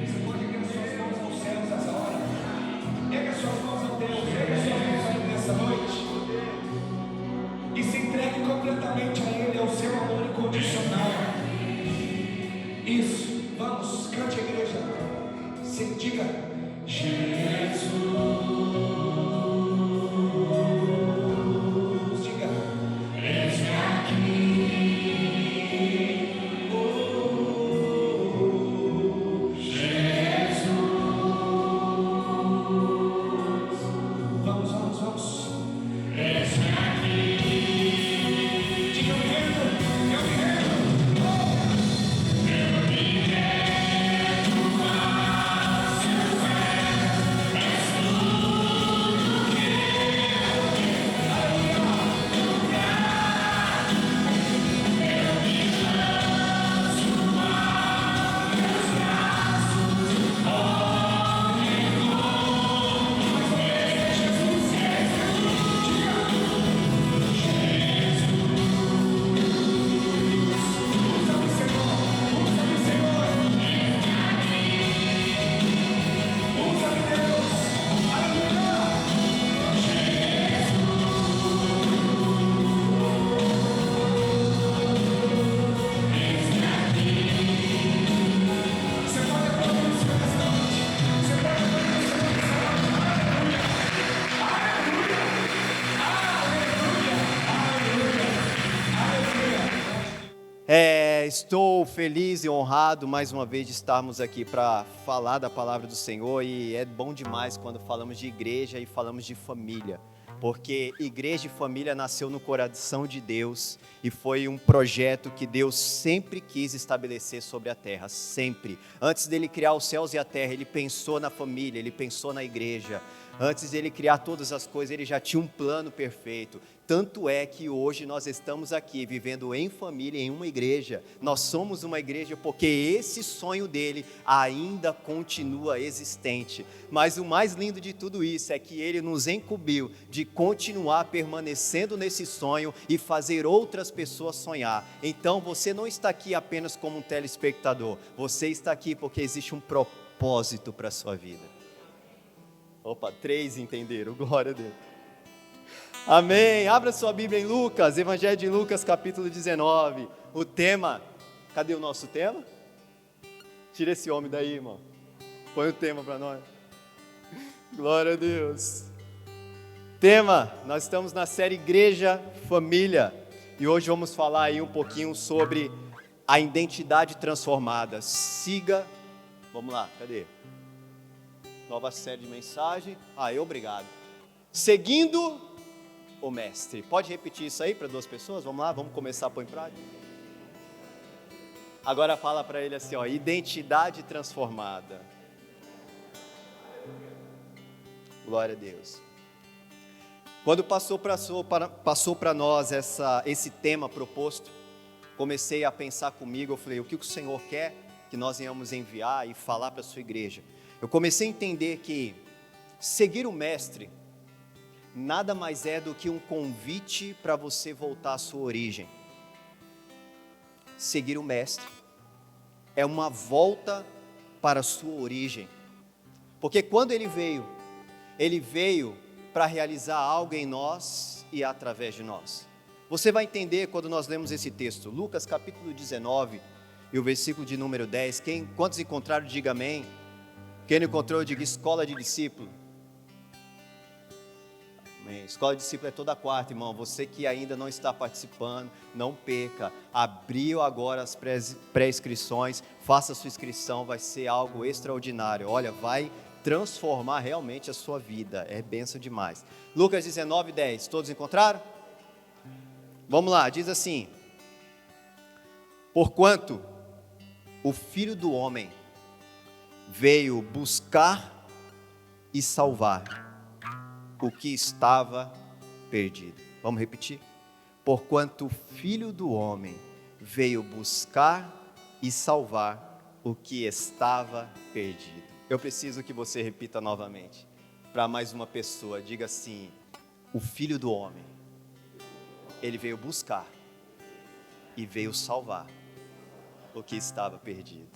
Você pode erguer suas mãos aos céus nessa hora. Erga suas mãos a Deus, erga suas mãos a Ele nessa noite. E se entregue completamente a Ele, ao seu amor incondicional. Isso, vamos, cante a igreja. Se diga, Jesus. Diga, eis-me aqui. Oh, Jesus. Vamos, vamos, vamos. Eis-me aqui. Diga, eu me rendo, eu me rendo. Estou feliz e honrado mais uma vez de estarmos aqui para falar da palavra do Senhor, e é bom demais quando falamos de igreja e falamos de família, porque igreja e família nasceu no coração de Deus e foi um projeto que Deus sempre quis estabelecer sobre a terra, sempre. Antes dele criar os céus e a terra, ele pensou na família, ele pensou na igreja. Antes dele criar todas as coisas, ele já tinha um plano perfeito. Tanto é que hoje nós estamos aqui vivendo em família, em uma igreja. Nós somos uma igreja porque esse sonho dele ainda continua existente. Mas o mais lindo de tudo isso é que ele nos incumbiu de continuar permanecendo nesse sonho e fazer outras pessoas sonhar. Então você não está aqui apenas como um telespectador. Você está aqui porque existe um propósito para a sua vida. Opa, 3 entenderam, glória a Deus. Amém, abra sua Bíblia em Lucas, Evangelho de Lucas, capítulo 19. O tema, cadê o nosso tema? Tira esse homem daí, irmão. Põe o tema para nós. Glória a Deus. Tema, nós estamos na série Igreja, Família. E hoje vamos falar aí um pouquinho sobre a identidade transformada. Siga, vamos lá, cadê? Nova série de mensagem. Obrigado. Seguindo o mestre. Pode repetir isso aí para 2 pessoas? Vamos lá, vamos começar a pôr em prática. Agora fala para ele assim, identidade transformada. Glória a Deus. Quando passou para nós esse tema proposto, comecei a pensar comigo, eu falei, o que o Senhor quer que nós venhamos enviar e falar para a sua igreja? Eu comecei a entender que seguir o mestre nada mais é do que um convite para você voltar à sua origem. Seguir o mestre é uma volta para a sua origem. Porque quando ele veio para realizar algo em nós e através de nós. Você vai entender quando nós lemos esse texto, Lucas capítulo 19 e o versículo de número 10. Quantos encontraram, diga amém. Quem não encontrou, diga escola de discípulo. Amém. Escola de discípulo é toda quarta, irmão. Você que ainda não está participando, não perca. Abriu agora as pré-inscrições. Faça a sua inscrição, vai ser algo extraordinário. Olha, vai transformar realmente a sua vida. É bênção demais. Lucas 19, 10. Todos encontraram? Vamos lá, diz assim: porquanto o Filho do Homem veio buscar e salvar o que estava perdido. Vamos repetir? Porquanto o Filho do Homem veio buscar e salvar o que estava perdido. Eu preciso que você repita novamente, para mais uma pessoa. Diga assim: o Filho do Homem, ele veio buscar e veio salvar o que estava perdido.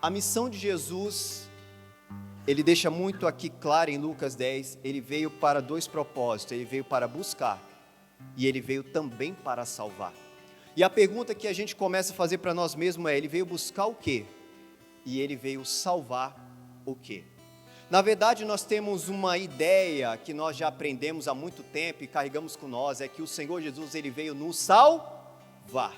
A missão de Jesus, ele deixa muito aqui claro em Lucas 10, ele veio para dois propósitos, ele veio para buscar e ele veio também para salvar. E a pergunta que a gente começa a fazer para nós mesmos é, ele veio buscar o quê? E ele veio salvar o quê? Na verdade, nós temos uma ideia que nós já aprendemos há muito tempo e carregamos com nós, é que o Senhor Jesus, ele veio nos salvar.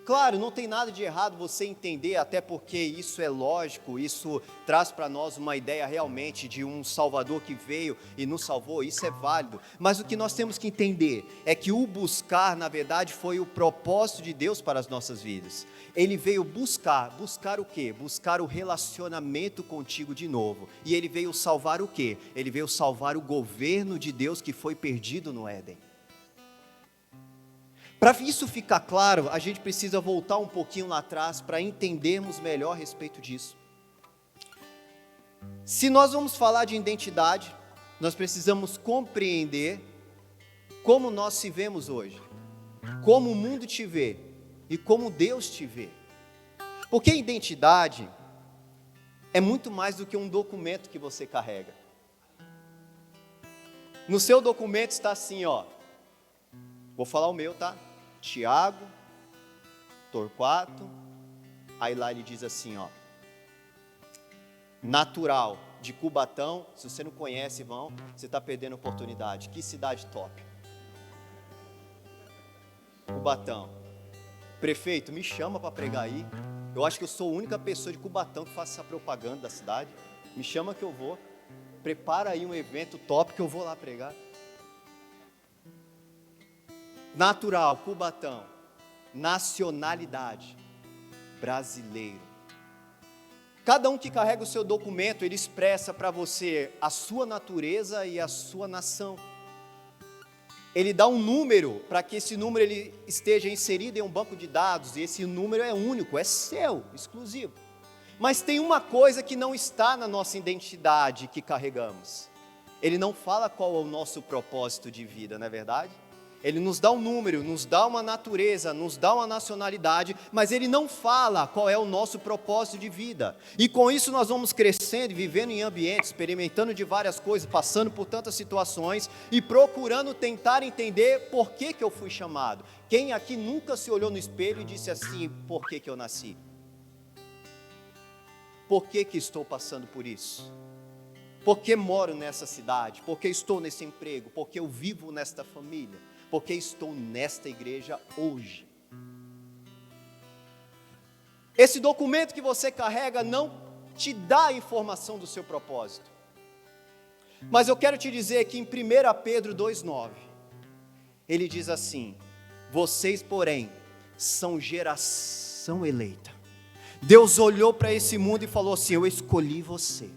Claro, não tem nada de errado você entender, até porque isso é lógico, isso traz para nós uma ideia realmente de um Salvador que veio e nos salvou, isso é válido. Mas o que nós temos que entender é que o buscar, na verdade, foi o propósito de Deus para as nossas vidas. Ele veio buscar o quê? Buscar o relacionamento contigo de novo. E ele veio salvar o quê? Ele veio salvar o governo de Deus que foi perdido no Éden. Para isso ficar claro, a gente precisa voltar um pouquinho lá atrás para entendermos melhor a respeito disso. Se nós vamos falar de identidade, nós precisamos compreender como nós se vemos hoje, como o mundo te vê e como Deus te vê. Porque identidade é muito mais do que um documento que você carrega. No seu documento está assim, ó. Vou falar o meu, tá? Tiago, Torquato, aí lá ele diz assim, ó, natural, de Cubatão, se você não conhece, irmão, você está perdendo a oportunidade, que cidade top, Cubatão, prefeito, me chama para pregar aí, eu acho que eu sou a única pessoa de Cubatão que faz essa propaganda da cidade, me chama que eu vou, prepara aí um evento top que eu vou lá pregar. Natural, Cubatão. Nacionalidade, brasileiro. Cada um que carrega o seu documento, ele expressa para você a sua natureza e a sua nação. Ele dá um número, para que esse número ele esteja inserido em um banco de dados, e esse número é único, é seu, exclusivo. Mas tem uma coisa que não está na nossa identidade que carregamos. Ele não fala qual é o nosso propósito de vida, não é verdade? Ele nos dá um número, nos dá uma natureza, nos dá uma nacionalidade, mas ele não fala qual é o nosso propósito de vida. E com isso nós vamos crescendo e vivendo em ambientes, experimentando de várias coisas, passando por tantas situações e procurando tentar entender por que eu fui chamado. Quem aqui nunca se olhou no espelho e disse assim, por que eu nasci? Por que estou passando por isso? Por que moro nessa cidade? Por que estou nesse emprego? Por que eu vivo nesta família? Porque estou nesta igreja hoje. Esse documento que você carrega não te dá a informação do seu propósito. Mas eu quero te dizer que em 1 Pedro 2,9, ele diz assim, vocês, porém, são geração eleita. Deus olhou para esse mundo e falou assim, eu escolhi você.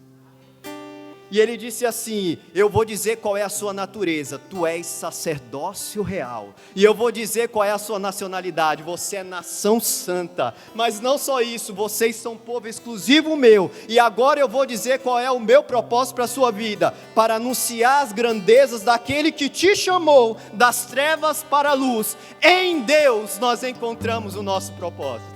E ele disse assim, eu vou dizer qual é a sua natureza, tu és sacerdócio real, e eu vou dizer qual é a sua nacionalidade, você é nação santa, mas não só isso, vocês são povo exclusivo meu, e agora eu vou dizer qual é o meu propósito para a sua vida, para anunciar as grandezas daquele que te chamou das trevas para a luz, em Deus nós encontramos o nosso propósito.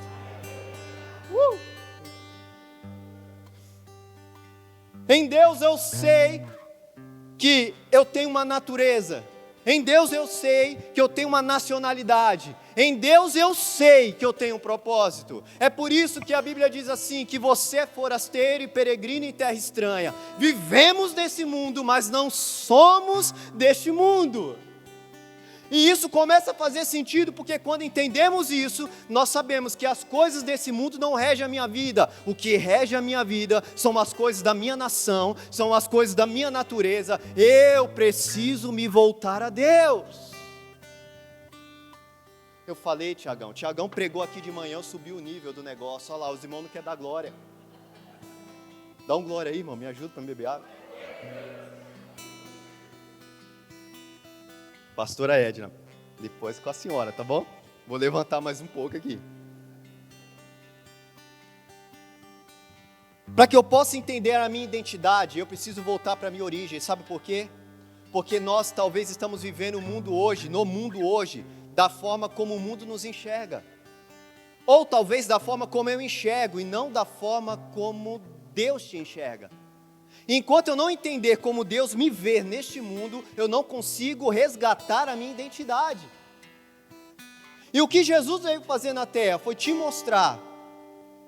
Em Deus eu sei que eu tenho uma natureza, em Deus eu sei que eu tenho uma nacionalidade, em Deus eu sei que eu tenho um propósito. É por isso que a Bíblia diz assim, que você é forasteiro e peregrino em terra estranha. Vivemos nesse mundo, mas não somos deste mundo. E isso começa a fazer sentido, porque quando entendemos isso, nós sabemos que as coisas desse mundo não regem a minha vida. O que rege a minha vida são as coisas da minha nação, são as coisas da minha natureza. Eu preciso me voltar a Deus. Eu falei, Tiagão pregou aqui de manhã, eu subi o nível do negócio. Olha lá, os irmãos não querem dar glória. Dá um glória aí, irmão, me ajuda para me beber água. Pastora Edna, depois com a senhora, tá bom? Vou levantar mais um pouco aqui. Para que eu possa entender a minha identidade, eu preciso voltar para a minha origem. Sabe por quê? Porque nós talvez estamos vivendo no mundo hoje, da forma como o mundo nos enxerga. Ou talvez da forma como eu enxergo e não da forma como Deus te enxerga. Enquanto eu não entender como Deus me vê neste mundo, eu não consigo resgatar a minha identidade. E o que Jesus veio fazer na terra foi te mostrar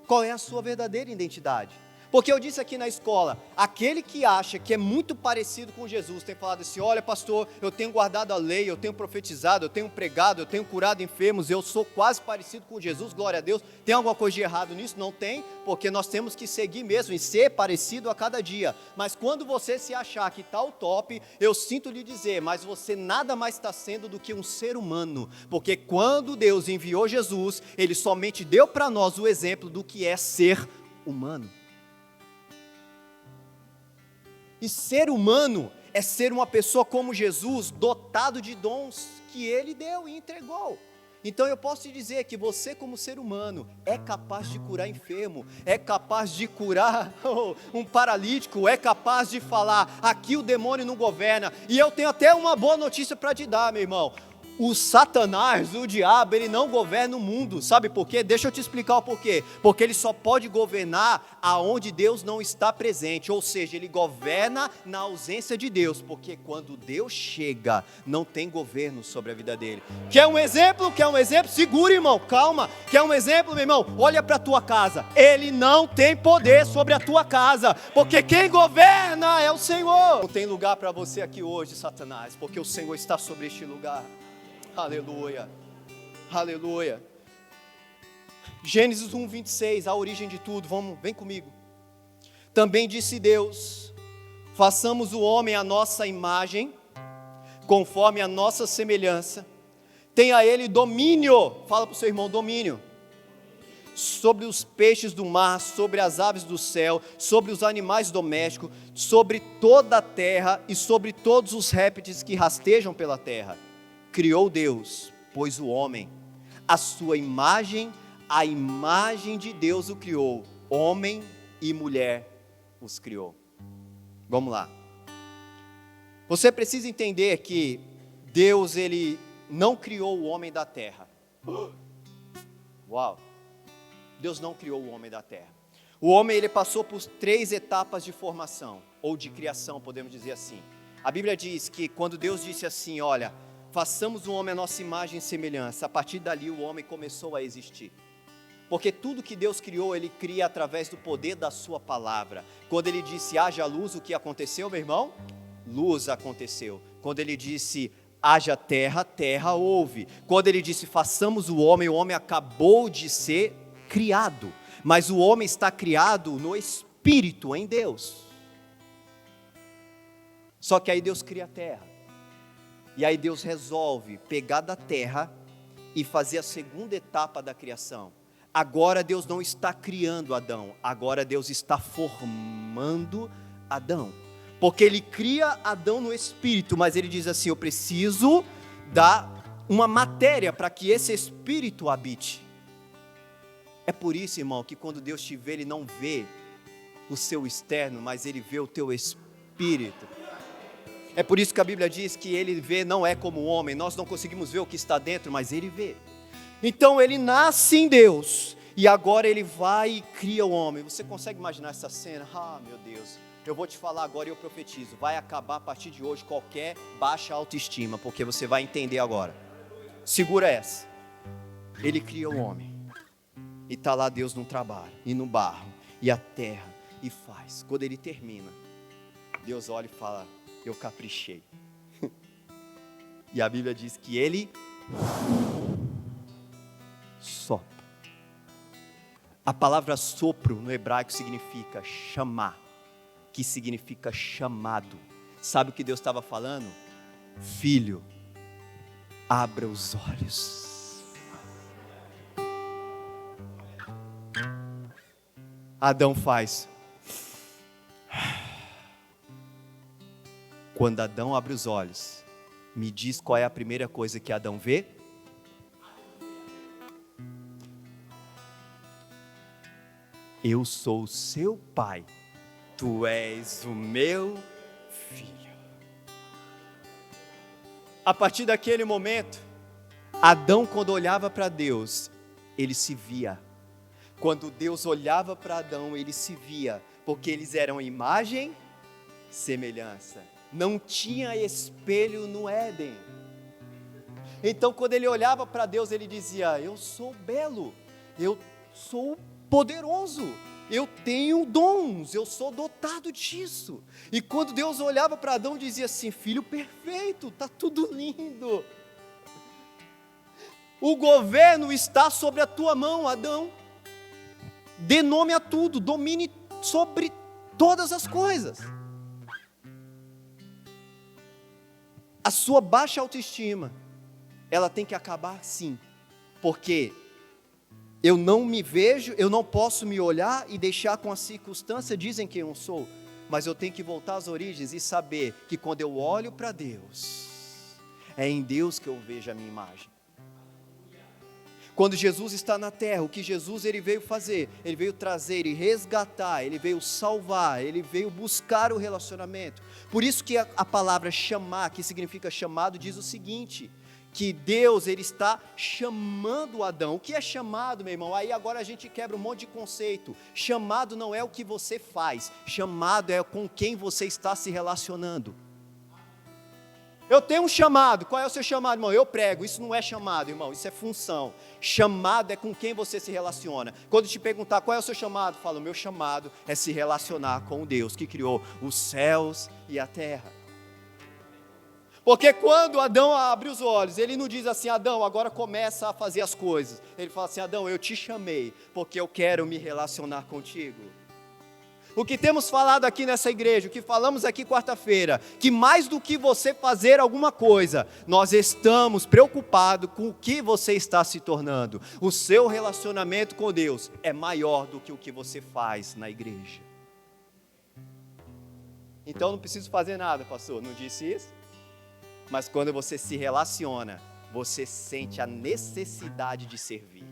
qual é a sua verdadeira identidade. Porque eu disse aqui na escola, aquele que acha que é muito parecido com Jesus, tem falado assim, olha pastor, eu tenho guardado a lei, eu tenho profetizado, eu tenho pregado, eu tenho curado enfermos, eu sou quase parecido com Jesus, glória a Deus. Tem alguma coisa de errado nisso? Não tem, porque nós temos que seguir mesmo e ser parecido a cada dia. Mas quando você se achar que está o top, eu sinto lhe dizer, mas você nada mais está sendo do que um ser humano. Porque quando Deus enviou Jesus, Ele somente deu para nós o exemplo do que é ser humano. E ser humano é ser uma pessoa como Jesus, dotado de dons que Ele deu e entregou. Então eu posso te dizer que você como ser humano é capaz de curar enfermo, é capaz de curar um paralítico, é capaz de falar, aqui o demônio não governa. E eu tenho até uma boa notícia para te dar, meu irmão. O Satanás, o diabo, ele não governa o mundo, sabe por quê? Deixa eu te explicar o porquê. Porque ele só pode governar aonde Deus não está presente, ou seja, ele governa na ausência de Deus, porque quando Deus chega, não tem governo sobre a vida dele. Quer um exemplo? Quer um exemplo? Segura, irmão, calma. Quer um exemplo, meu irmão? Olha para a tua casa, ele não tem poder sobre a tua casa, porque quem governa é o Senhor. Não tem lugar para você aqui hoje, Satanás, porque o Senhor está sobre este lugar. Aleluia, aleluia. Gênesis 1:26, a origem de tudo, vem comigo. Também disse Deus, façamos o homem à nossa imagem, conforme a nossa semelhança, tenha ele domínio, fala para o seu irmão, domínio, sobre os peixes do mar, sobre as aves do céu, sobre os animais domésticos, sobre toda a terra e sobre todos os répteis que rastejam pela terra. Criou Deus, pois o homem, a sua imagem, a imagem de Deus o criou, homem e mulher os criou. Vamos lá. Você precisa entender que Deus, Ele não criou o homem da terra. Uau! Deus não criou o homem da terra. O homem, ele passou por 3 etapas de formação, ou de criação, podemos dizer assim. A Bíblia diz que quando Deus disse assim, olha, façamos o homem à nossa imagem e semelhança. A partir dali o homem começou a existir. Porque tudo que Deus criou, Ele cria através do poder da sua palavra. Quando Ele disse, haja luz, o que aconteceu, meu irmão? Luz aconteceu. Quando Ele disse, haja terra, terra houve. Quando Ele disse, façamos o homem acabou de ser criado. Mas o homem está criado no Espírito, em Deus. Só que aí Deus cria a terra. E aí Deus resolve pegar da terra e fazer a segunda etapa da criação. Agora Deus não está criando Adão, agora Deus está formando Adão. Porque Ele cria Adão no espírito, mas Ele diz assim, eu preciso dar uma matéria para que esse espírito habite. É por isso, irmão, que quando Deus te vê, Ele não vê o seu externo, mas Ele vê o teu espírito. É por isso que a Bíblia diz que Ele vê, não é como o homem, nós não conseguimos ver o que está dentro, mas Ele vê. Então Ele nasce em Deus, e agora Ele vai e cria o homem. Você consegue imaginar essa cena? Ah, meu Deus, eu vou te falar agora e eu profetizo, vai acabar a partir de hoje qualquer baixa autoestima, porque você vai entender agora. Segura essa. Ele cria o homem, e está lá Deus no trabalho, e no barro, e a terra, e faz. Quando Ele termina, Deus olha e fala, eu caprichei. E a Bíblia diz que Ele sopra. A palavra sopro no hebraico significa chamar, que significa chamado. Sabe o que Deus estava falando? Filho, abra os olhos. Adão faz. Quando Adão abre os olhos, me diz qual é a primeira coisa que Adão vê? Eu sou o seu pai, tu és o meu filho. A partir daquele momento, Adão, quando olhava para Deus, ele se via. Quando Deus olhava para Adão, ele se via, porque eles eram imagem e semelhança. Não tinha espelho no Éden. Então, quando ele olhava para Deus, ele dizia: eu sou belo, eu sou poderoso, eu tenho dons, eu sou dotado disso. E quando Deus olhava para Adão, dizia assim: filho perfeito, está tudo lindo. O governo está sobre a tua mão, Adão. Dê nome a tudo, domine sobre todas as coisas. A sua baixa autoestima, ela tem que acabar sim, porque eu não me vejo, eu não posso me olhar e deixar com a circunstância dizem quem eu sou, mas eu tenho que voltar às origens e saber que quando eu olho para Deus, é em Deus que eu vejo a minha imagem. Quando Jesus está na terra, o que Jesus ele veio fazer? Ele veio trazer e resgatar, ele veio salvar, ele veio buscar o relacionamento. Por isso que a palavra chamar, que significa chamado, diz o seguinte, que Deus ele está chamando Adão. O que é chamado, meu irmão? Aí agora a gente quebra um monte de conceito. Chamado não é o que você faz, chamado é com quem você está se relacionando. Eu tenho um chamado. Qual é o seu chamado, irmão? Eu prego. Isso não é chamado, irmão, isso é função. Chamado é com quem você se relaciona. Quando te perguntar qual é o seu chamado, fala: o meu chamado é se relacionar com Deus que criou os céus e a terra. Porque quando Adão abre os olhos, ele não diz assim: Adão, agora começa a fazer as coisas. Ele fala assim: Adão, eu te chamei porque eu quero me relacionar contigo. O que temos falado aqui nessa igreja, o que falamos aqui quarta-feira, que mais do que você fazer alguma coisa, nós estamos preocupados com o que você está se tornando. O seu relacionamento com Deus é maior do que o que você faz na igreja. Então não preciso fazer nada, pastor, não disse isso? Mas quando você se relaciona, você sente a necessidade de servir.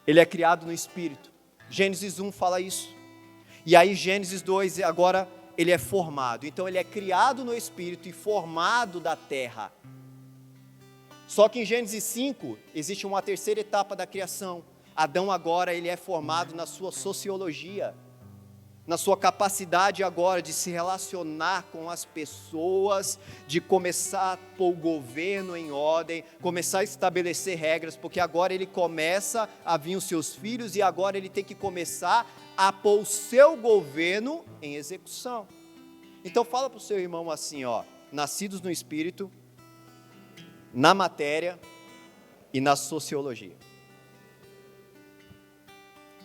Ele é criado no Espírito. Gênesis 1 fala isso. E aí Gênesis 2, agora ele é formado. Então ele é criado no Espírito e formado da terra. Só que em Gênesis 5, existe uma terceira etapa da criação. Adão agora ele é formado na sua sociologia, na sua capacidade agora de se relacionar com as pessoas, de começar a pôr o governo em ordem, começar a estabelecer regras, porque agora ele começa a vir os seus filhos e agora ele tem que começar a pôr o seu governo em execução. Então fala para o seu irmão assim, ó: nascidos no Espírito, na matéria e na sociologia.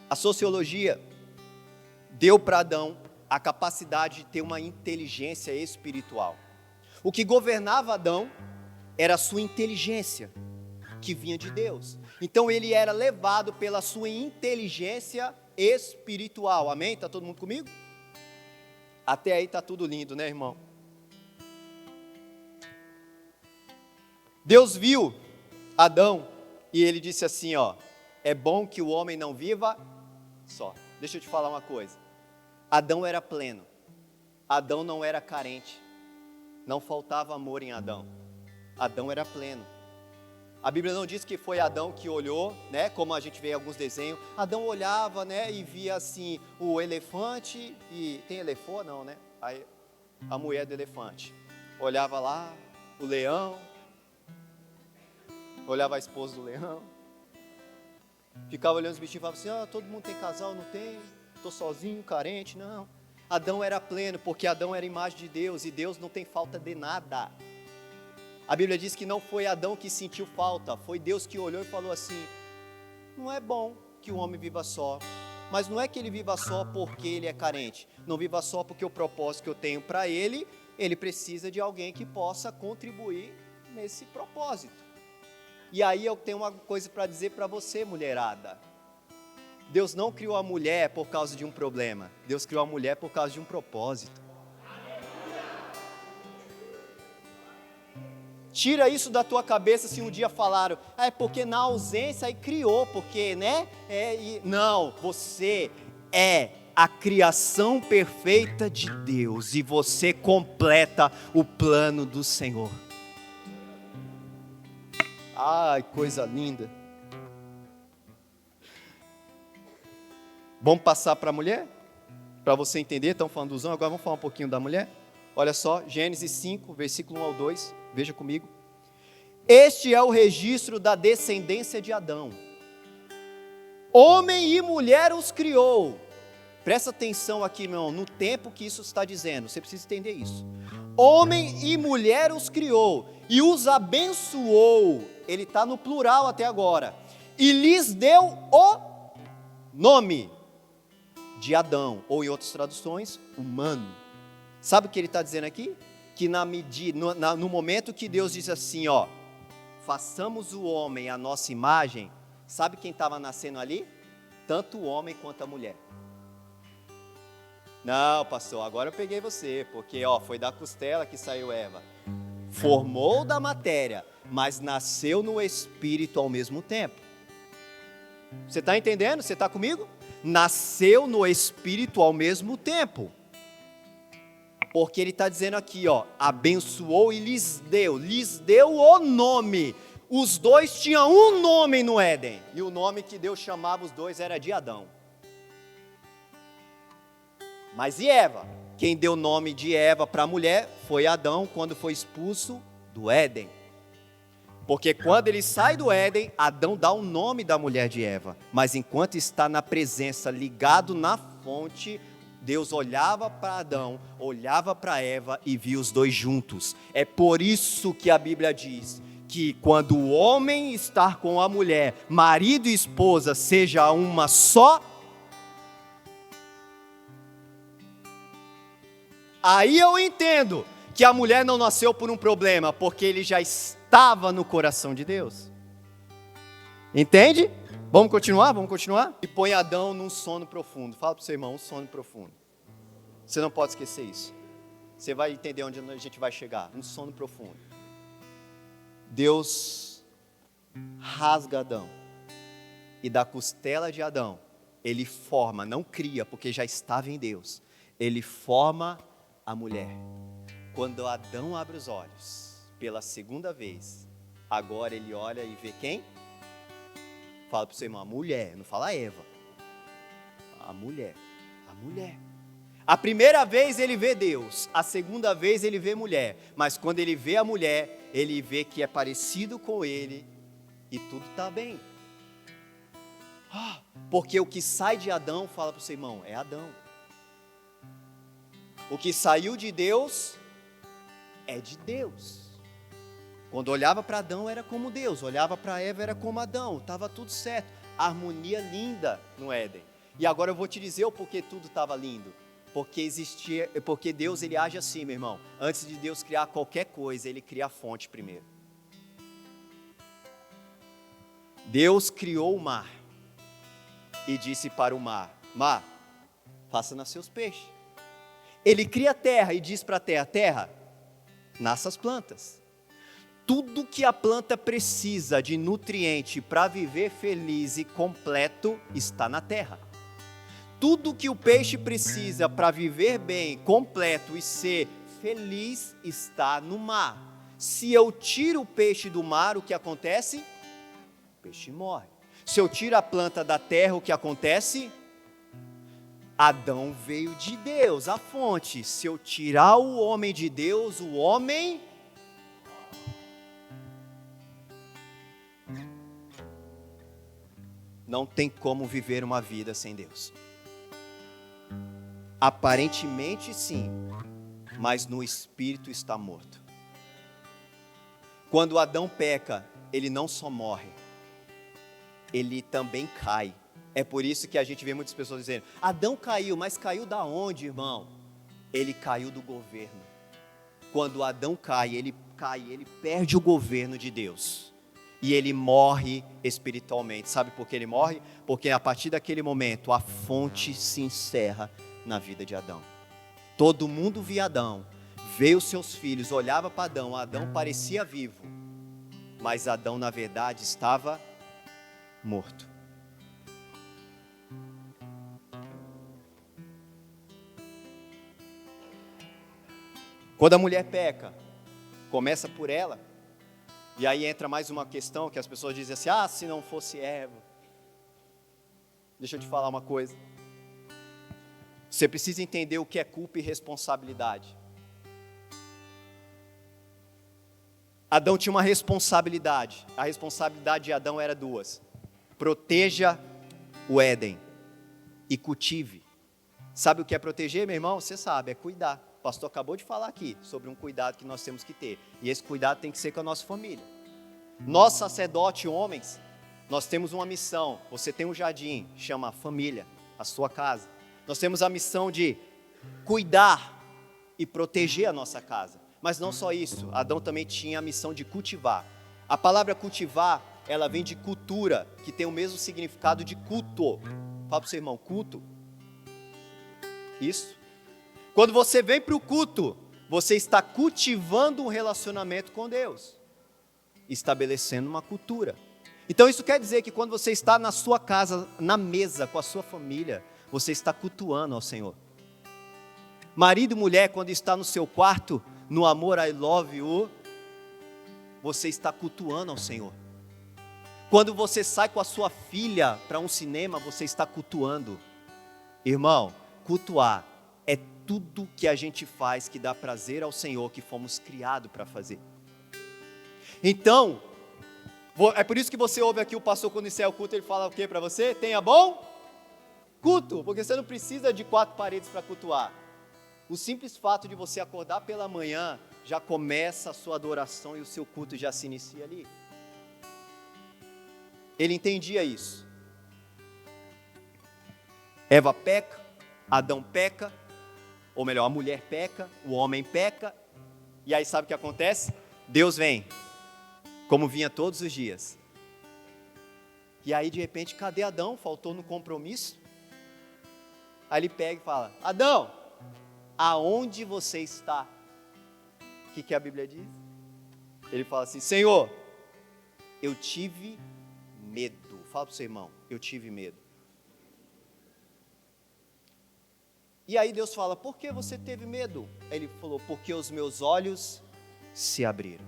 A sociologia deu para Adão a capacidade de ter uma inteligência espiritual. O que governava Adão era a sua inteligência, que vinha de Deus. Então ele era levado pela sua inteligência espiritual. Amém? Está todo mundo comigo? Até aí está tudo lindo, né, irmão? Deus viu Adão e ele disse assim, ó: é bom que o homem não viva só. Deixa eu te falar uma coisa. Adão era pleno, Adão não era carente, não faltava amor em Adão, Adão era pleno. A Bíblia não diz que foi Adão que olhou, né, como a gente vê em alguns desenhos. Adão olhava, né, e via assim o elefante, e tem elefante não, né, aí, a mulher do elefante, olhava lá o leão, olhava a esposa do leão, ficava olhando os bichinhos e falava assim: ah, todo mundo tem casal, não tem? Estou sozinho, carente, não. Adão era pleno, porque Adão era imagem de Deus, e Deus não tem falta de nada. A Bíblia diz que não foi Adão que sentiu falta, foi Deus que olhou e falou assim: não é bom que o homem viva só, mas não é que ele viva só porque ele é carente, não viva só porque o propósito que eu tenho para ele, ele precisa de alguém que possa contribuir nesse propósito. E aí eu tenho uma coisa para dizer para você, mulherada. Deus não criou a mulher por causa de um problema. Deus criou a mulher por causa de um propósito. Tira isso da tua cabeça se um dia falaram: ah, é porque na ausência aí criou, porque, né? Não, você é a criação perfeita de Deus e você completa o plano do Senhor. Ai, coisa linda. Vamos passar para a mulher? Para você entender, estão falando dos homens, agora vamos falar um pouquinho da mulher. Olha só, Gênesis 5, versículo 1 ao 2, veja comigo. Este é o registro da descendência de Adão. Homem e mulher os criou. Presta atenção aqui, meu irmão, no tempo que isso está dizendo, você precisa entender isso. Homem e mulher os criou e os abençoou. Ele está no plural até agora. E lhes deu o nome de Adão, ou em outras traduções, humano. Sabe o que ele está dizendo aqui? Que no momento que Deus diz assim, ó, façamos o homem à nossa imagem, sabe quem estava nascendo ali? Tanto o homem quanto a mulher. Não, pastor, agora eu peguei você, porque ó, foi da costela que saiu Eva. Formou da matéria, mas nasceu no espírito ao mesmo tempo. Você está entendendo? Você está comigo? Nasceu no espírito ao mesmo tempo. Porque ele está dizendo aqui, ó, abençoou e lhes deu o nome. Os dois tinham um nome no Éden, e o nome que Deus chamava os dois era de Adão. Mas e Eva? Quem deu o nome de Eva para a mulher foi Adão, quando foi expulso do Éden. Porque quando ele sai do Éden, Adão dá o nome da mulher de Eva. Mas enquanto está na presença, ligado na fonte, Deus olhava para Adão, olhava para Eva e via os dois juntos. É por isso que a Bíblia diz que quando o homem estar com a mulher, marido e esposa, seja uma só. Aí eu entendo que a mulher não nasceu por um problema, porque ele já estava no coração de Deus. Entende? Vamos continuar? Vamos continuar? E põe Adão num sono profundo. Fala para o seu irmão, um sono profundo. Você não pode esquecer isso. Você vai entender onde a gente vai chegar. Um sono profundo. Deus rasga Adão. E da costela de Adão, ele forma, não cria, porque já estava em Deus. Ele forma a mulher. Quando Adão abre os olhos, pela segunda vez, agora ele olha e vê quem? Fala para o seu irmão, a mulher, não fala Eva. A mulher. A primeira vez ele vê Deus, a segunda vez ele vê mulher, mas quando ele vê a mulher, ele vê que é parecido com ele e tudo está bem. Porque o que sai de Adão, fala para o seu irmão, é Adão. O que saiu de Deus é de Deus. Quando olhava para Adão era como Deus, olhava para Eva era como Adão, estava tudo certo, harmonia linda no Éden. E agora eu vou te dizer o porquê tudo estava lindo. Porque Deus ele age assim, meu irmão. Antes de Deus criar qualquer coisa, ele cria a fonte primeiro. Deus criou o mar e disse para o mar: mar, faça nascer os peixes. Ele cria a terra e diz para a terra: terra, nasça as plantas. Tudo que a planta precisa de nutriente para viver feliz e completo está na terra. Tudo que o peixe precisa para viver bem, completo e ser feliz está no mar. Se eu tiro o peixe do mar, o que acontece? O peixe morre. Se eu tiro a planta da terra, o que acontece? Adão veio de Deus, a fonte. Se eu tirar o homem de Deus, o homem não tem como viver uma vida sem Deus. Aparentemente sim, mas no espírito está morto. Quando Adão peca, ele não só morre, ele também cai. É por isso que a gente vê muitas pessoas dizendo: Adão caiu, mas caiu da onde, irmão? Ele caiu do governo. Quando Adão cai, ele perde o governo de Deus. E ele morre espiritualmente. Sabe por que ele morre? Porque a partir daquele momento, a fonte se encerra na vida de Adão. Todo mundo via Adão, veio os seus filhos, olhava para Adão, Adão parecia vivo, mas Adão na verdade estava morto. Quando a mulher peca, começa por ela. E aí entra mais uma questão que as pessoas dizem assim: ah, se não fosse Eva. Deixa eu te falar uma coisa. Você precisa entender o que é culpa e responsabilidade. Adão tinha uma responsabilidade. A responsabilidade de Adão era duas: proteja o Éden e cultive. Sabe o que é proteger, meu irmão? Você sabe, é cuidar. O pastor acabou de falar aqui sobre um cuidado que nós temos que ter. E esse cuidado tem que ser com a nossa família. Nós, sacerdotes, homens, nós temos uma missão. Você tem um jardim, chama família, a sua casa. Nós temos a missão de cuidar e proteger a nossa casa. Mas não só isso, Adão também tinha a missão de cultivar. A palavra cultivar, ela vem de cultura, que tem o mesmo significado de culto. Fala para o seu irmão, culto. Isso. Quando você vem para o culto, você está cultivando um relacionamento com Deus, estabelecendo uma cultura. Então isso quer dizer que quando você está na sua casa, na mesa com a sua família, você está cultuando ao Senhor. Marido e mulher, quando está no seu quarto, no amor I love you, você está cultuando ao Senhor. Quando você sai com a sua filha para um cinema, você está cultuando. Irmão, cultuar é tudo que a gente faz que dá prazer ao Senhor, que fomos criados para fazer. Então, é por isso que você ouve aqui o pastor, quando encerra o culto, ele fala o que para você? Tenha bom culto, porque você não precisa de 4 paredes para cultuar. O simples fato de você acordar pela manhã, já começa a sua adoração e o seu culto já se inicia ali. Ele entendia isso. Eva peca, Adão peca, ou melhor, a mulher peca, o homem peca, e aí sabe o que acontece? Deus vem, como vinha todos os dias. E aí de repente, cadê Adão? Faltou no compromisso. Aí ele pega e fala: Adão, aonde você está? O que a Bíblia diz? Ele fala assim: Senhor, eu tive medo. Fala para o seu irmão, eu tive medo. E aí Deus fala: por que você teve medo? Ele falou: porque os meus olhos se abriram.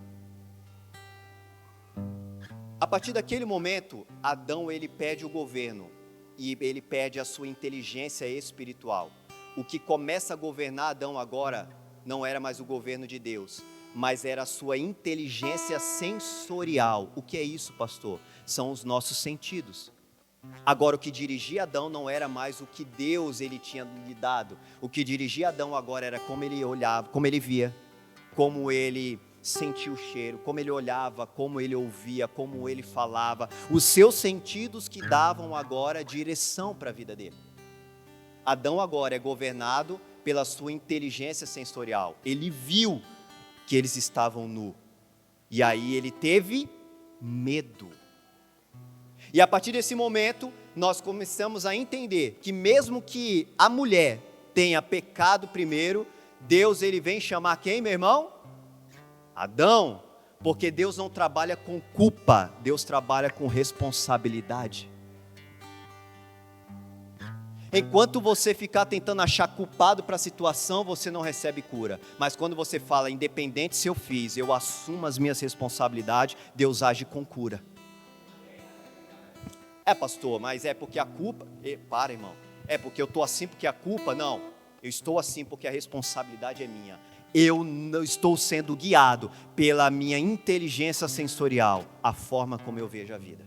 A partir daquele momento, Adão ele perde o governo e ele perde a sua inteligência espiritual. O que começa a governar Adão agora não era mais o governo de Deus, mas era a sua inteligência sensorial. O que é isso, pastor? São os nossos sentidos. Agora, o que dirigia Adão não era mais o que Deus ele tinha lhe dado. O que dirigia Adão agora era como ele olhava, como ele via, como ele sentia o cheiro, como ele olhava, como ele ouvia, como ele falava. Os seus sentidos que davam agora direção para a vida dele. Adão agora é governado pela sua inteligência sensorial. Ele viu que eles estavam nus. E aí ele teve medo. E a partir desse momento, nós começamos a entender que mesmo que a mulher tenha pecado primeiro, Deus ele vem chamar quem, meu irmão? Adão. Porque Deus não trabalha com culpa, Deus trabalha com responsabilidade. Enquanto você ficar tentando achar culpado para a situação, você não recebe cura. Mas quando você fala, independente se eu fiz, eu assumo as minhas responsabilidades, Deus age com cura. É, pastor, mas é porque a culpa... Para, irmão. É porque eu estou assim porque a culpa... Não, eu estou assim porque a responsabilidade é minha. Eu não estou sendo guiado pela minha inteligência sensorial, a forma como eu vejo a vida.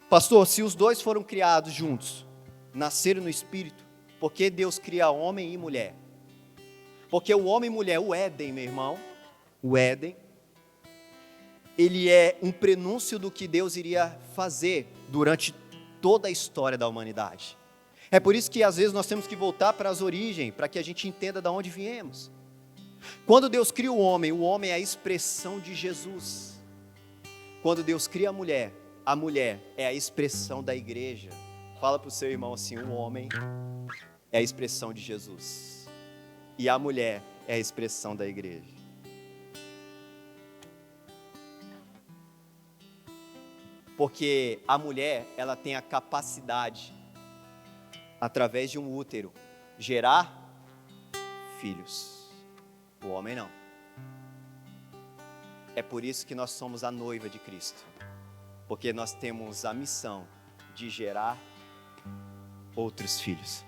Pastor, se os dois foram criados juntos, nasceram no Espírito, por que Deus cria homem e mulher? Porque o homem e mulher, o Éden, meu irmão, o Éden, ele é um prenúncio do que Deus iria fazer durante toda a história da humanidade. É por isso que às vezes nós temos que voltar para as origens, para que a gente entenda de onde viemos. Quando Deus cria o homem é a expressão de Jesus. Quando Deus cria a mulher é a expressão da igreja. Fala para o seu irmão assim: o homem é a expressão de Jesus e a mulher é a expressão da igreja. Porque a mulher, ela tem a capacidade através de um útero, gerar filhos. O homem não. É por isso que nós somos a noiva de Cristo. Porque nós temos a missão de gerar outros filhos.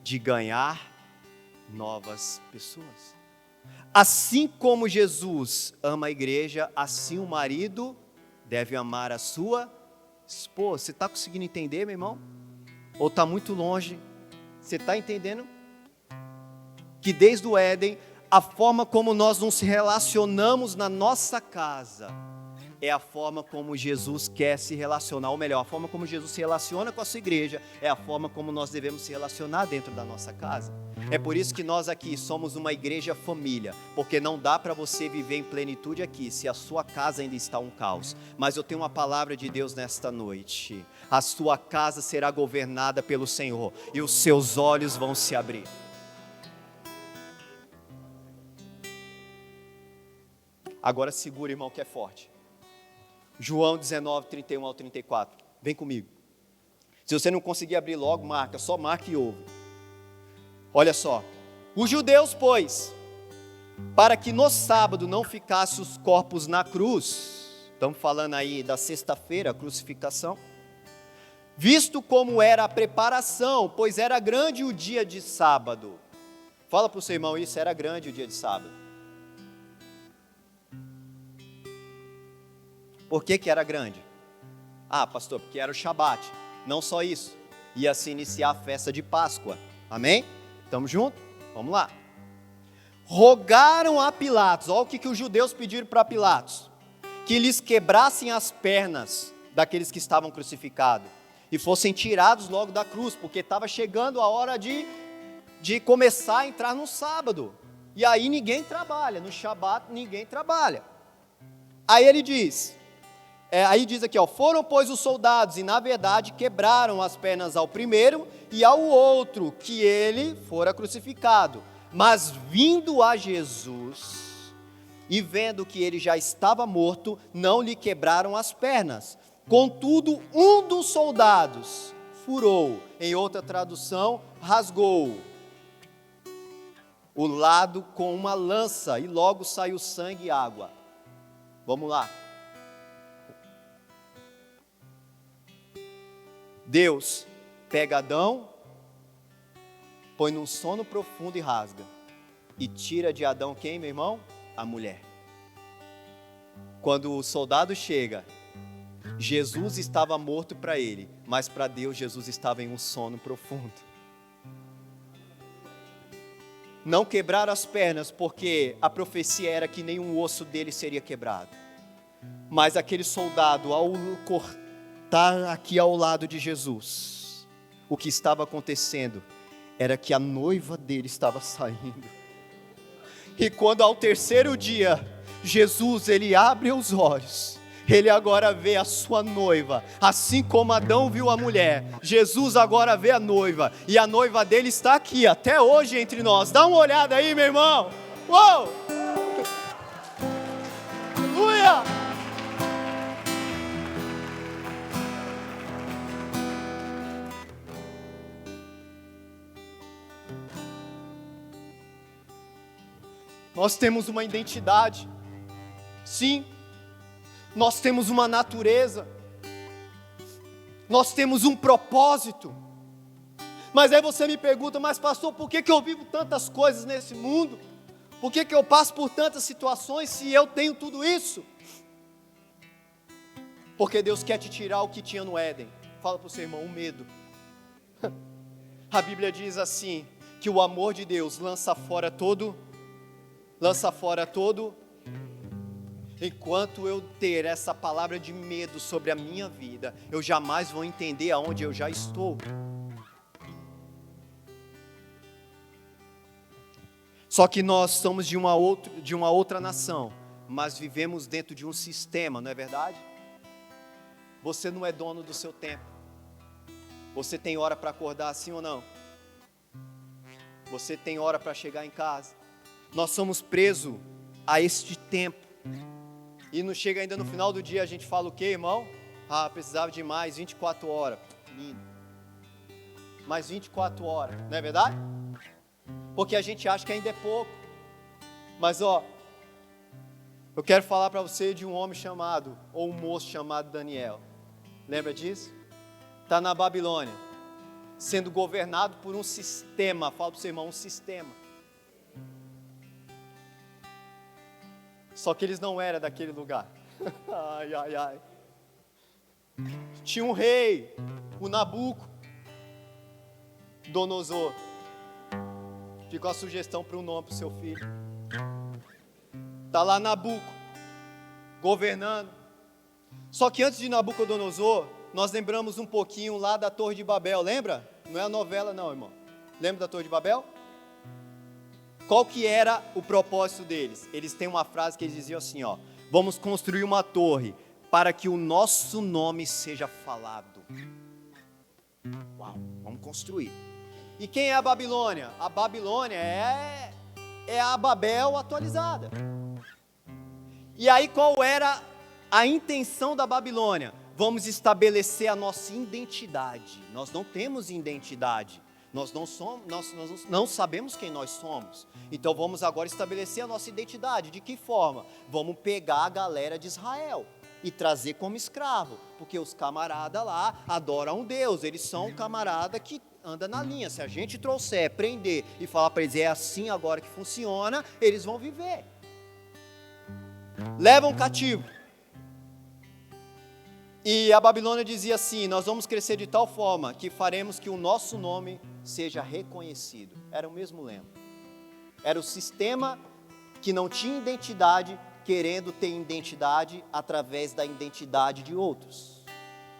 De ganhar novas pessoas. Assim como Jesus ama a igreja, assim o marido deve amar a sua esposa. Você está conseguindo entender, meu irmão? Ou está muito longe? Você está entendendo? Que desde o Éden, a forma como nós nos relacionamos na nossa casa é a forma como Jesus quer se relacionar, ou melhor, a forma como Jesus se relaciona com a sua igreja é a forma como nós devemos se relacionar dentro da nossa casa. É por isso que nós aqui somos uma igreja família, porque não dá para você viver em plenitude aqui se a sua casa ainda está um caos. Mas eu tenho uma palavra de Deus nesta noite: a sua casa será governada pelo Senhor e os seus olhos vão se abrir. Agora segura, irmão, que é forte. João 19, 31 ao 34. Vem comigo. Se você não conseguir abrir logo, marca. Só marca e ouve. Olha só. Os judeus, pois, para que no sábado não ficassem os corpos na cruz. Estamos falando aí da sexta-feira, a crucificação. Visto como era a preparação, pois era grande o dia de sábado. Fala para o seu irmão isso, era grande o dia de sábado. Por que era grande? Ah, pastor, porque era o Shabat. Não só isso, ia se iniciar a festa de Páscoa. Amém? Estamos juntos? Vamos lá. Rogaram a Pilatos, olha o que os judeus pediram para Pilatos: que lhes quebrassem as pernas daqueles que estavam crucificados e fossem tirados logo da cruz, porque estava chegando a hora de começar a entrar no sábado. E aí ninguém trabalha, no Shabat ninguém trabalha. Aí ele diz... Aí diz aqui, foram pois os soldados, e na verdade quebraram as pernas ao primeiro e ao outro, que ele fora crucificado. Mas vindo a Jesus, e vendo que ele já estava morto, não lhe quebraram as pernas. Contudo, um dos soldados furou, em outra tradução, rasgou o lado com uma lança, e logo saiu sangue e água. Vamos lá. Deus pega Adão, põe num sono profundo e rasga. E tira de Adão quem, meu irmão? A mulher. Quando o soldado chega, Jesus estava morto para ele, mas para Deus Jesus estava em um sono profundo. Não quebraram as pernas, porque a profecia era que nenhum osso dele seria quebrado. Mas aquele soldado, ao cortar aqui ao lado de Jesus, o que estava acontecendo era que a noiva dele estava saindo. E quando ao terceiro dia, Jesus, ele abre os olhos, ele agora vê a sua noiva, assim como Adão viu a mulher, Jesus agora vê a noiva, e a noiva dele está aqui, até hoje entre nós. Dá uma olhada aí, meu irmão. Uou! Aleluia! Nós temos uma identidade, sim, nós temos uma natureza, nós temos um propósito, mas aí você me pergunta: mas pastor, por que eu vivo tantas coisas nesse mundo? Por que eu passo por tantas situações se eu tenho tudo isso? Porque Deus quer te tirar o que tinha no Éden. Fala para o seu irmão: o medo. A Bíblia diz assim, que o amor de Deus lança fora todo. Enquanto eu ter essa palavra de medo sobre a minha vida, eu jamais vou entender aonde eu já estou. Só que nós somos de uma outra nação, mas vivemos dentro de um sistema, não é verdade? Você não é dono do seu tempo. Você tem hora para acordar, sim ou não? Você tem hora para chegar em casa. Nós somos presos a este tempo. E não chega ainda no final do dia, a gente fala o quê, irmão? Ah, precisava de mais 24 horas. lindo. Mais 24 horas, não é verdade? Porque a gente acha que ainda é pouco. Mas ó, eu quero falar para você de um homem chamado, ou um moço chamado Daniel. Lembra disso? Está na Babilônia, sendo governado por um sistema. Fala para o seu irmão, um sistema. Só que eles não eram daquele lugar. Ai, ai, ai. Tinha um rei, o Nabucodonosor. Ficou a sugestão para um nome para o seu filho. Está lá Nabuco, governando. Só que antes de Nabucodonosor, nós lembramos um pouquinho lá da Torre de Babel, lembra? Não é a novela não, irmão. Lembra da Torre de Babel? Qual que era o propósito deles? Eles têm uma frase que eles diziam assim, ó: vamos construir uma torre para que o nosso nome seja falado. Uau, vamos construir. E quem é a Babilônia? A Babilônia é a Babel atualizada. E aí qual era a intenção da Babilônia? Vamos estabelecer a nossa identidade. Nós não temos identidade. Nós não sabemos quem nós somos. Então vamos agora estabelecer a nossa identidade. De que forma? Vamos pegar a galera de Israel e trazer como escravo. Porque os camaradas lá adoram um Deus. Eles são um camarada que anda na linha. Se a gente trouxer, prender e falar para eles, é assim agora que funciona, eles vão viver. Levam cativo. E a Babilônia dizia assim: nós vamos crescer de tal forma que faremos que o nosso nome seja reconhecido. Era o mesmo lema. Era o sistema que não tinha identidade, querendo ter identidade através da identidade de outros.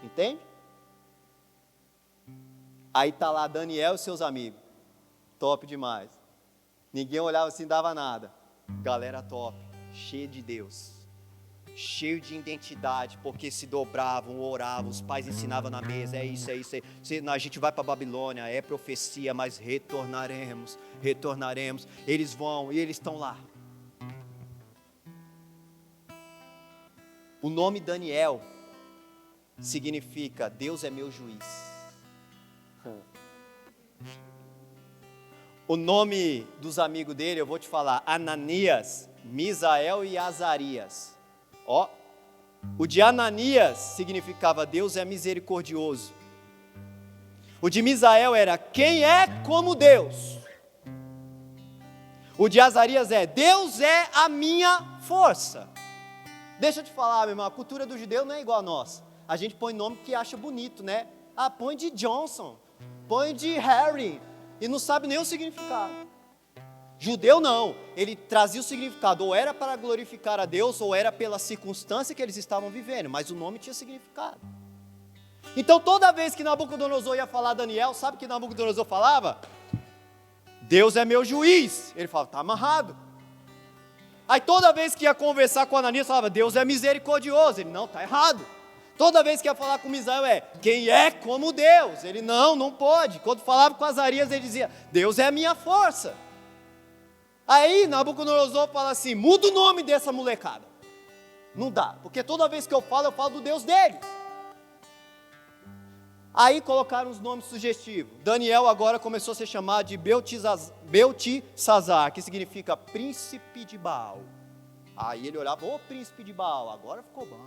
Entende? Aí tá lá Daniel e seus amigos. Top demais. Ninguém olhava assim, dava nada. Galera top, cheia de Deus. Cheio de identidade, porque se dobravam, oravam, os pais ensinavam na mesa, é isso. A gente vai para a Babilônia, é profecia, mas retornaremos. Eles vão e eles estão lá. O nome Daniel significa Deus é meu juiz. O nome dos amigos dele, eu vou te falar, Ananias, Misael e Azarias. Ó, o de Ananias significava Deus é misericordioso. O de Misael era quem é como Deus. O de Azarias é Deus é a minha força. Deixa eu te falar, meu irmão, a cultura do judeu não é igual a nossa. A gente põe nome que acha bonito, né? Ah, põe de Johnson, põe de Harry e não sabe nem o significado. Judeu não, ele trazia o significado, ou era para glorificar a Deus, ou era pela circunstância que eles estavam vivendo, mas o nome tinha significado. Então toda vez que Nabucodonosor ia falar a Daniel, sabe o que Nabucodonosor falava? Deus é meu juiz. Ele falava, está amarrado. Aí toda vez que ia conversar com Ananias, falava, Deus é misericordioso. Ele, não, está errado. Toda vez que ia falar com Misael quem é como Deus? Ele, não pode. Quando falava com Azarias, ele dizia, Deus é a minha força. Aí Nabucodonosor fala assim, muda o nome dessa molecada. Não dá, porque toda vez que eu falo do Deus deles. Aí colocaram os nomes sugestivos. Daniel agora começou a ser chamado de Beltesazar, que significa príncipe de Baal. Aí ele olhava, príncipe de Baal, agora ficou bom.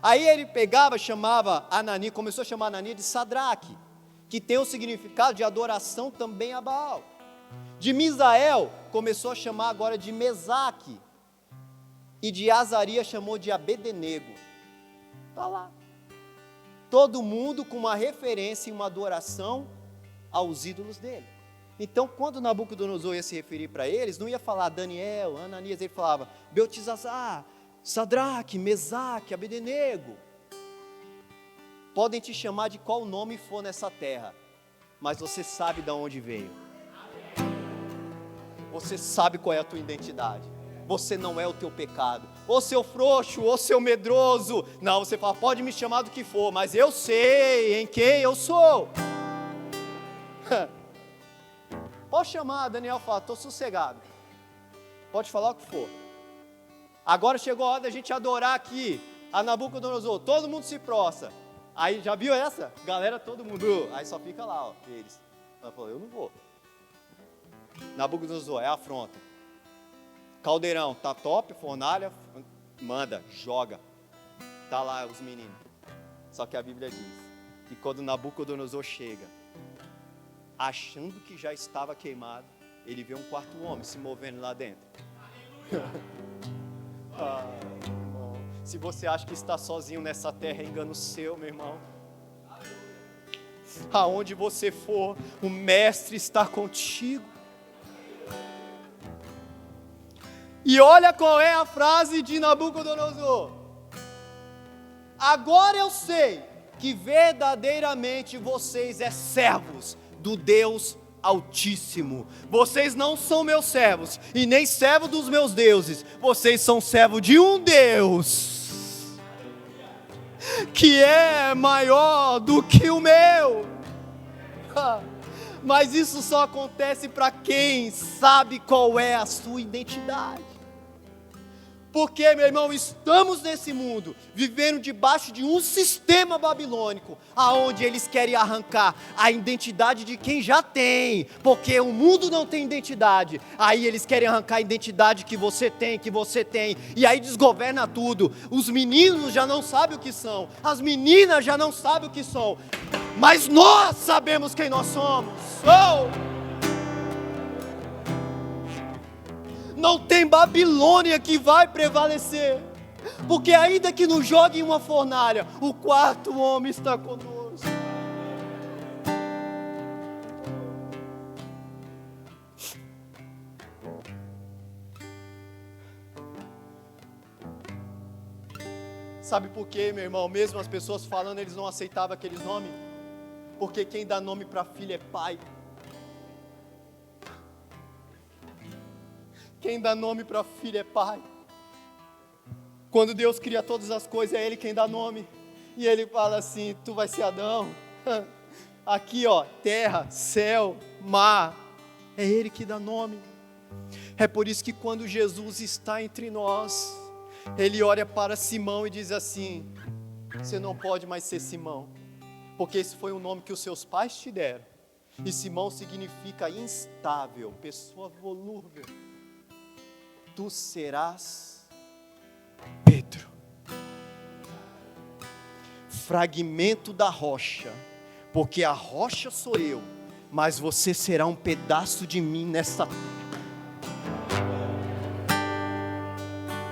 Aí ele pegava, chamava Ananias, começou a chamar Ananias de Sadraque, que tem o significado de adoração também a Baal. De Misael, começou a chamar agora de Mesaque. E de Azarias chamou de Abednego. Está lá. Todo mundo com uma referência e uma adoração aos ídolos dele. Então, quando Nabucodonosor ia se referir para eles, não ia falar Daniel, Ananias, ele falava Beltesazar, Sadraque, Mesaque, Abednego. Podem te chamar de qual nome for nessa terra, mas você sabe de onde veio. Você sabe qual é a tua identidade. Você não é o teu pecado. Ô seu frouxo, ô seu medroso. Não, você fala, pode me chamar do que for, mas eu sei em quem eu sou. Pode chamar, Daniel fala, estou sossegado. Pode falar o que for. Agora chegou a hora da gente adorar aqui a Nabucodonosor. Todo mundo se prostra. Aí, já viu essa? Galera, todo mundo. Aí só fica lá, ó, eles. Ela falou, eu não vou. Nabucodonosor, é afronta. Caldeirão, tá top, fornalha, manda, joga. Tá lá os meninos. Só que a Bíblia diz que quando Nabucodonosor chega, achando que já estava queimado, ele vê um quarto homem se movendo lá dentro. Irmão, se você acha que está sozinho nessa terra, é engano seu, meu irmão. Aonde você for, o mestre está contigo. E olha qual é a frase de Nabucodonosor. Agora eu sei que verdadeiramente vocês é servos do Deus Altíssimo. Vocês não são meus servos e nem servos dos meus deuses. Vocês são servos de um Deus que é maior do que o meu. Mas isso só acontece para quem sabe qual é a sua identidade. Porque, meu irmão, estamos nesse mundo, vivendo debaixo de um sistema babilônico, aonde eles querem arrancar a identidade de quem já tem, porque o mundo não tem identidade. Aí eles querem arrancar a identidade que você tem, e aí desgoverna tudo. Os meninos já não sabem o que são, as meninas já não sabem o que são, mas nós sabemos quem nós somos. Não tem Babilônia que vai prevalecer, porque ainda que nos jogue em uma fornalha, o quarto homem está conosco. Sabe por quê, meu irmão? Mesmo as pessoas falando, eles não aceitavam aqueles nomes, porque quem dá nome para filho é pai. Quem dá nome para filho é pai. Quando Deus cria todas as coisas, é Ele quem dá nome. E Ele fala assim, tu vai ser Adão. Aqui ó, terra, céu, mar. É Ele que dá nome. É por isso que quando Jesus está entre nós, Ele olha para Simão e diz assim, você não pode mais ser Simão, porque esse foi o nome que os seus pais te deram. E Simão significa instável, pessoa volúvel. Tu serás Pedro, fragmento da rocha, porque a rocha sou eu, mas você será um pedaço de mim nessa terra.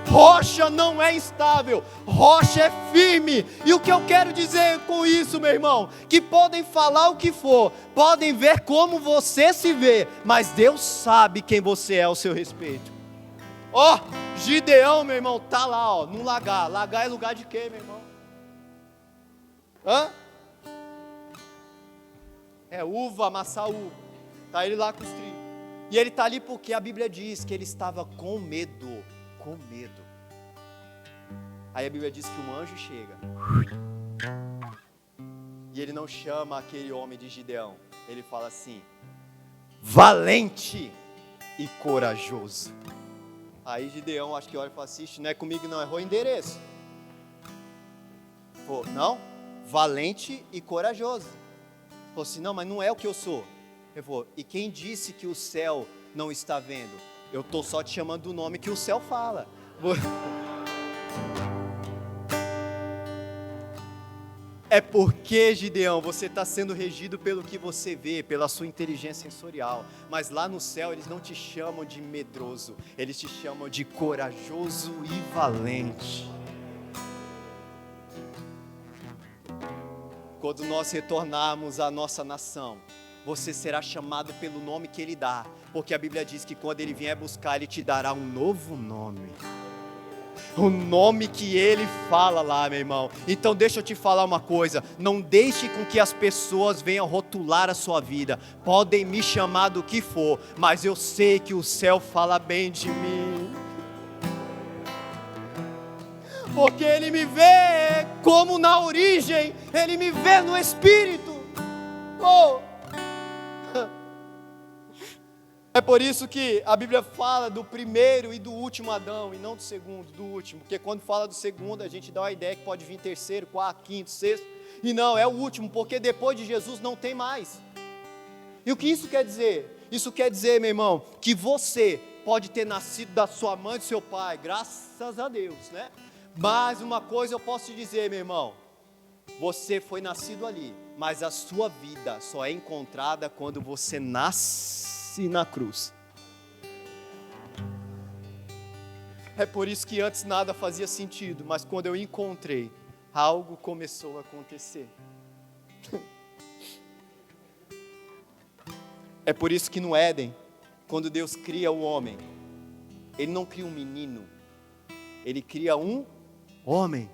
Rocha não é instável, rocha é firme. E o que eu quero dizer com isso, meu irmão? Que podem falar o que for, podem ver como você se vê, mas Deus sabe quem você é ao seu respeito. Ó, Gideão, meu irmão, tá lá, ó, no lagar. Lagar é lugar de quê, meu irmão? É uva, amassar uva. Tá ele lá com os trilhos. E ele tá ali porque a Bíblia diz que ele estava com medo. Com medo. Aí a Bíblia diz que um anjo chega. E ele não chama aquele homem de Gideão. Ele fala assim, valente e corajoso. Aí Gideão, acho que olha e fala assim, não é comigo não, errou o endereço. Pô, não, valente e corajoso. Falou assim, não, mas não é o que eu sou. Ele falou, e quem disse que o céu não está vendo? Eu estou só te chamando do nome que o céu fala. É porque, Gideão, você está sendo regido pelo que você vê, pela sua inteligência sensorial. Mas lá no céu eles não te chamam de medroso, eles te chamam de corajoso e valente. Quando nós retornarmos à nossa nação, você será chamado pelo nome que Ele dá, porque a Bíblia diz que quando Ele vier buscar, Ele te dará um novo nome. O nome que Ele fala lá, meu irmão. Então deixa eu te falar uma coisa, não deixe com que as pessoas venham rotular a sua vida. Podem me chamar do que for, mas eu sei que o céu fala bem de mim. Porque Ele me vê como na origem, Ele me vê no Espírito. É por isso que a Bíblia fala do primeiro e do último Adão, e não do segundo, do último. Porque quando fala do segundo, a gente dá uma ideia que pode vir terceiro, quarto, quinto, sexto. E não, é o último, porque depois de Jesus não tem mais. E o que isso quer dizer? Isso quer dizer, meu irmão, que você pode ter nascido da sua mãe e do seu pai, graças a Deus, né? Mas uma coisa eu posso te dizer, meu irmão, você foi nascido ali, mas a sua vida só é encontrada quando você nasce na cruz. É por isso que antes nada fazia sentido, mas quando eu encontrei, algo começou a acontecer. É por isso que no Éden, quando Deus cria o homem, Ele não cria um menino, Ele cria um homem.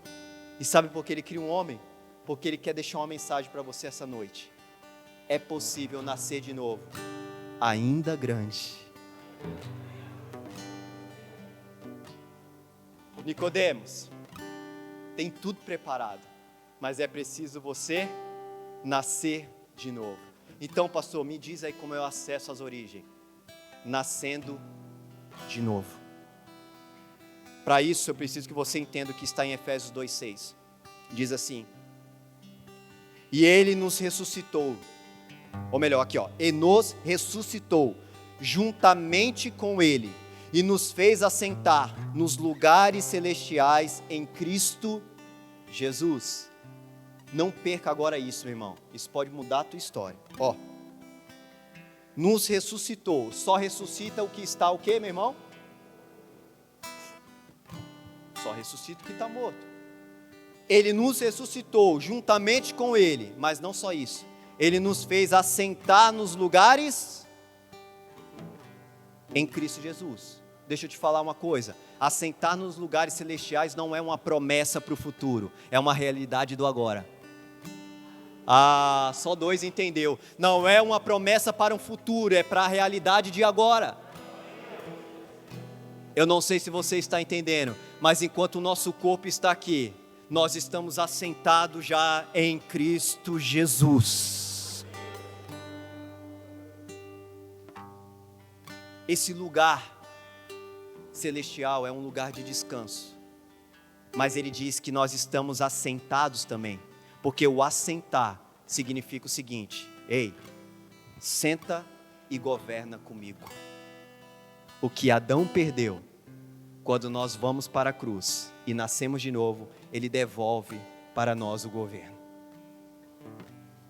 E sabe por que Ele cria um homem? Porque Ele quer deixar uma mensagem para você essa noite. É possível nascer de novo, ainda grande. Nicodemos, tem tudo preparado, mas é preciso você nascer de novo. Então, pastor, me diz aí como eu acesso às origens. Nascendo de novo. Para isso, eu preciso que você entenda o que está em Efésios 2,6. Diz assim: e Ele nos ressuscitou, ou melhor, aqui ó, e nos ressuscitou, juntamente com Ele, e nos fez assentar nos lugares celestiais em Cristo Jesus. Não perca agora isso, meu irmão. Isso pode mudar a tua história. Ó, nos ressuscitou. Só ressuscita o que está o quê, meu irmão? Só ressuscita o que está morto. Ele nos ressuscitou juntamente com Ele. Mas não só isso. Ele nos fez assentar nos lugares em Cristo Jesus. Deixa eu te falar uma coisa. Assentar nos lugares celestiais não é uma promessa para o futuro. É uma realidade do agora. Ah, só dois entendeu. Não é uma promessa para um futuro, é para a realidade de agora. Eu não sei se você está entendendo, mas enquanto o nosso corpo está aqui, nós estamos assentados já em Cristo Jesus. Esse lugar celestial é um lugar de descanso, mas ele diz que nós estamos assentados também. Porque o assentar significa o seguinte: ei, senta e governa comigo. O que Adão perdeu, quando nós vamos para a cruz e nascemos de novo, Ele devolve para nós o governo.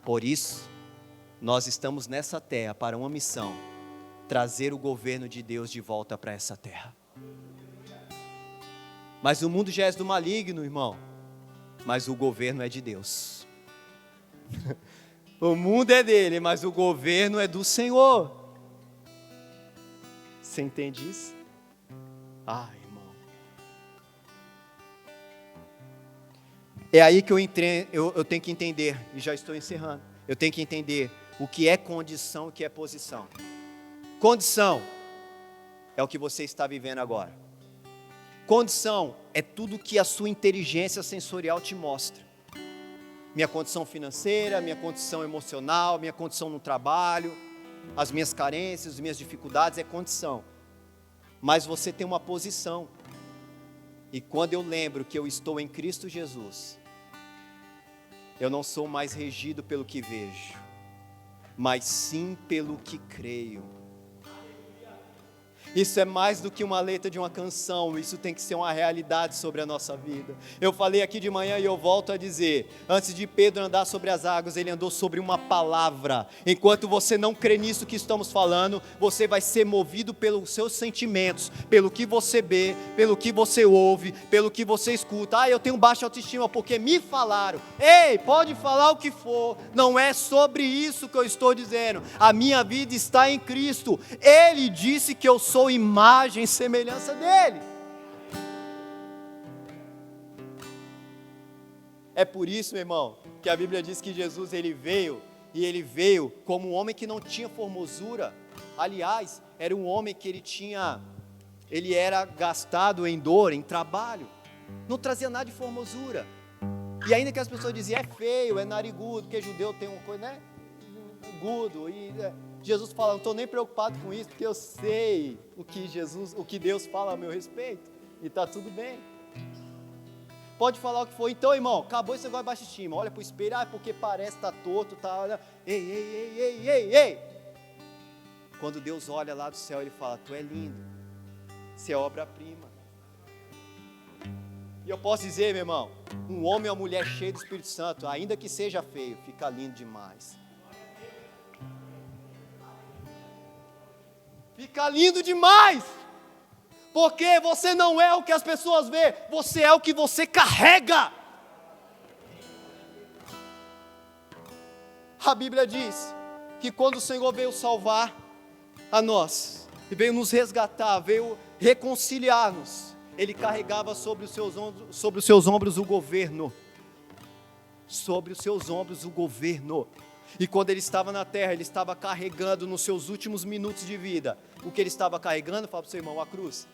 Por isso, nós estamos nessa terra para uma missão: trazer o governo de Deus de volta para essa terra. Mas o mundo já é do maligno, irmão. Mas o governo é de Deus. O mundo é dele, mas o governo é do Senhor. Você entende isso? Ah, irmão. É aí que eu tenho que entender, e já estou encerrando. Eu tenho que entender o que é condição e o que é posição. Condição é o que você está vivendo agora. Condição é tudo que a sua inteligência sensorial te mostra. Minha condição financeira, minha condição emocional, minha condição no trabalho, as minhas carências, as minhas dificuldades, é condição. Mas você tem uma posição. E quando eu lembro que eu estou em Cristo Jesus, eu não sou mais regido pelo que vejo, mas sim pelo que creio. Isso é mais do que uma letra de uma canção, isso tem que ser uma realidade sobre a nossa vida. Eu falei aqui de manhã e eu volto a dizer, antes de Pedro andar sobre as águas, ele andou sobre uma palavra. Enquanto você não crê nisso que estamos falando, você vai ser movido pelos seus sentimentos, pelo que você vê, pelo que você ouve, pelo que você escuta. Ah, eu tenho baixa autoestima porque me falaram. Ei, pode falar o que for, não é sobre isso que eu estou dizendo. A minha vida está em Cristo. Ele disse que eu sou imagem e semelhança dele. É por isso, meu irmão, que a Bíblia diz que Jesus ele veio como um homem que não tinha formosura. Aliás, era um homem que ele era gastado em dor, em trabalho. Não trazia nada de formosura. E ainda que as pessoas diziam, é feio, é narigudo, porque judeu tem uma coisa, né? Agudo, Jesus fala, não estou nem preocupado com isso, porque eu sei o que Deus fala a meu respeito, e está tudo bem. Pode falar o que for. Então, irmão, acabou esse negócio de baixa estima. Olha pro espelho, porque parece, tá torto, tá, olha. Ei. Quando Deus olha lá do céu, Ele fala, tu é lindo, você é obra-prima. E eu posso dizer, meu irmão, um homem ou uma mulher cheio do Espírito Santo, ainda que seja feio, fica lindo demais. Fica lindo demais. Porque você não é o que as pessoas veem, você é o que você carrega. A Bíblia diz que quando o Senhor veio salvar a nós, e veio nos resgatar, veio reconciliar-nos, Ele carregava sobre os seus ombros o governo. Sobre os seus ombros o governo. E quando Ele estava na terra, Ele estava carregando nos seus últimos minutos de vida. O que Ele estava carregando, fala para o seu irmão, a cruz.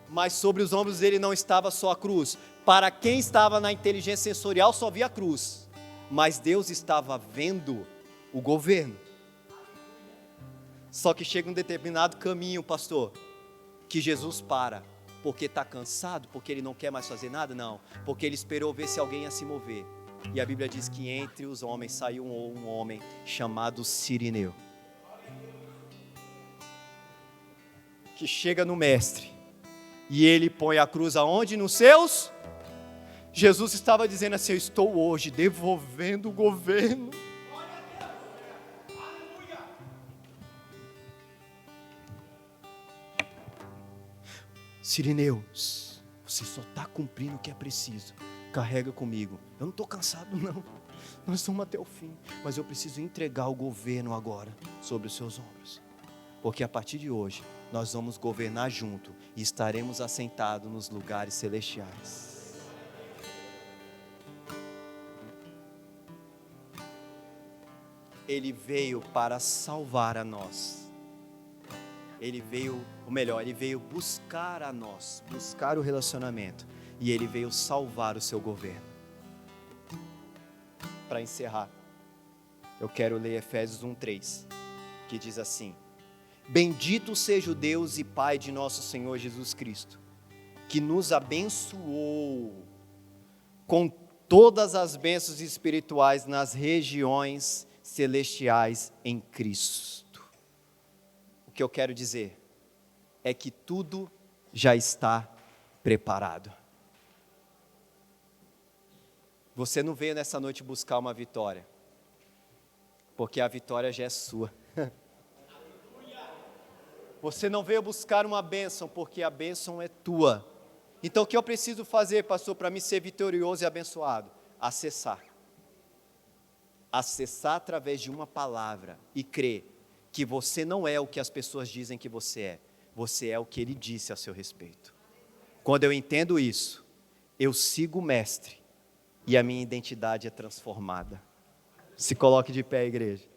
Mas sobre os ombros dele não estava só a cruz. Para quem estava na inteligência sensorial só via a cruz. Mas Deus estava vendo o governo. Só que chega um determinado caminho, pastor, que Jesus para. Porque está cansado? Porque Ele não quer mais fazer nada? Não. Porque Ele esperou ver se alguém ia se mover. E a Bíblia diz que entre os homens saiu um homem chamado Cirineu. Que chega no mestre. E ele põe a cruz aonde? Nos seus? Jesus estava dizendo assim, eu estou hoje devolvendo o governo. Cireneus, você só está cumprindo o que é preciso. Carrega comigo. Eu não estou cansado não. Nós estamos até o fim. Mas eu preciso entregar o governo agora sobre os seus ombros. Porque a partir de hoje, nós vamos governar junto e estaremos assentados nos lugares celestiais. Ele veio para salvar a nós. Ele veio buscar a nós, buscar o relacionamento. E Ele veio salvar o seu governo. Para encerrar, eu quero ler Efésios 1:3, que diz assim: Bendito seja o Deus e Pai de nosso Senhor Jesus Cristo, que nos abençoou com todas as bênçãos espirituais nas regiões celestiais em Cristo. O que eu quero dizer é que tudo já está preparado. Você não veio nessa noite buscar uma vitória, porque a vitória já é sua. Você não veio buscar uma bênção, porque a bênção é tua. Então o que eu preciso fazer, pastor, para me ser vitorioso e abençoado? Acessar. Acessar através de uma palavra e crer que você não é o que as pessoas dizem que você é o que Ele disse a seu respeito. Quando eu entendo isso, eu sigo o Mestre e a minha identidade é transformada. Se coloque de pé, igreja.